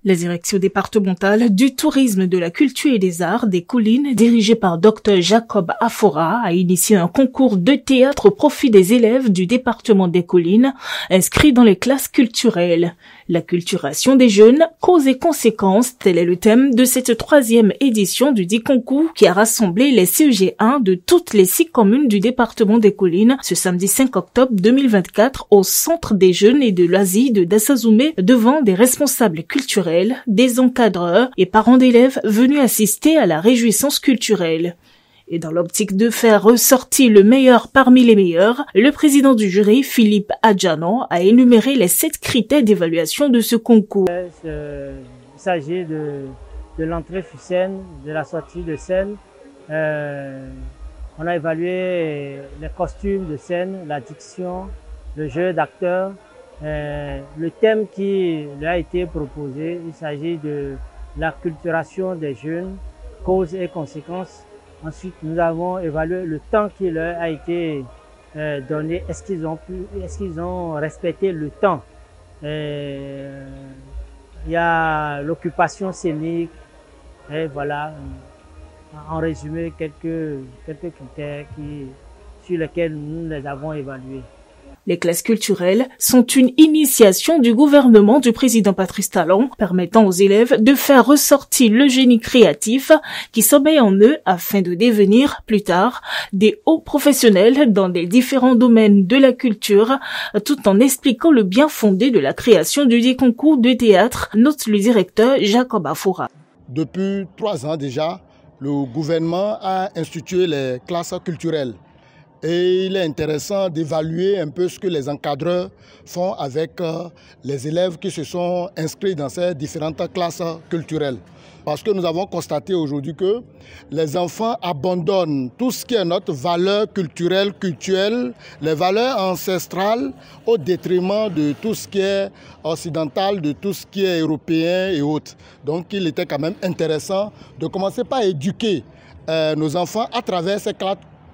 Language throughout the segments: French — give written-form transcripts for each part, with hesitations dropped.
La direction départementale du tourisme, de la culture et des arts des collines, dirigée par Dr Jacob Afora, a initié un concours de théâtre au profit des élèves du département des collines, inscrits dans les classes culturelles. L'acculturation des jeunes, causes et conséquences, tel est le thème de cette 3e édition du dit concours qui a rassemblé les CEG1 de toutes les 6 communes du département des collines ce samedi 5 octobre 2024 au Centre des jeunes et de loisirs de Dassazoumé devant des responsables culturels, des encadreurs et parents d'élèves venus assister à la réjouissance culturelle. Et dans l'optique de faire ressortir le meilleur parmi les meilleurs, le président du jury, Philippe Adjano, a énuméré les 7 critères d'évaluation de ce concours. Il s'agit de l'entrée sur scène, de la sortie de scène. On a évalué les costumes de scène, la diction, le jeu d'acteur. Le thème qui lui a été proposé, il s'agit de l'acculturation des jeunes, causes et conséquences. Ensuite, nous avons évalué le temps qui leur a été donné. Est-ce qu'ils ont respecté le temps? Il y a l'occupation scénique. Et voilà, en résumé, quelques critères sur lesquels nous les avons évalués. Les classes culturelles sont une initiation du gouvernement du président Patrice Talon permettant aux élèves de faire ressortir le génie créatif qui sommeille en eux afin de devenir, plus tard, des hauts professionnels dans les différents domaines de la culture, tout en expliquant le bien fondé de la création du dit concours de théâtre, note le directeur Jacob Afora. Depuis 3 ans déjà, le gouvernement a institué les classes culturelles. Et il est intéressant d'évaluer un peu ce que les encadreurs font avec les élèves qui se sont inscrits dans ces différentes classes culturelles. Parce que nous avons constaté aujourd'hui que les enfants abandonnent tout ce qui est notre valeur culturelle, les valeurs ancestrales au détriment de tout ce qui est occidental, de tout ce qui est européen et autres. Donc il était quand même intéressant de commencer par éduquer nos enfants à travers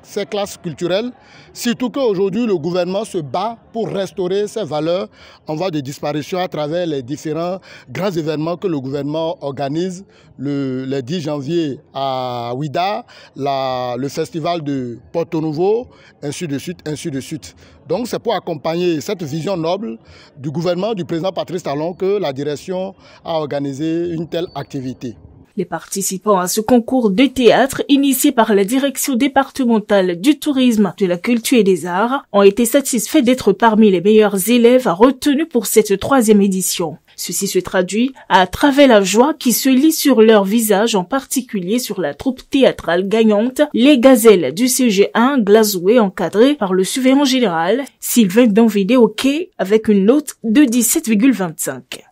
ces classes culturelles, surtout qu'aujourd'hui le gouvernement se bat pour restaurer ces valeurs en voie de disparition à travers les différents grands événements que le gouvernement organise, le 10 janvier à Ouida, le festival de Porto Novo, ainsi de suite, ainsi de suite. Donc c'est pour accompagner cette vision noble du gouvernement du président Patrice Talon que la direction a organisé une telle activité. Les participants à ce concours de théâtre, initié par la direction départementale du tourisme, de la culture et des arts, ont été satisfaits d'être parmi les meilleurs élèves retenus pour cette 3e édition. Ceci se traduit à travers la joie qui se lit sur leur visage, en particulier sur la troupe théâtrale gagnante, les Gazelles du CEG1 Glazoué, encadré par le surveillant général Sylvain Danvidé, avec une note de 17,25.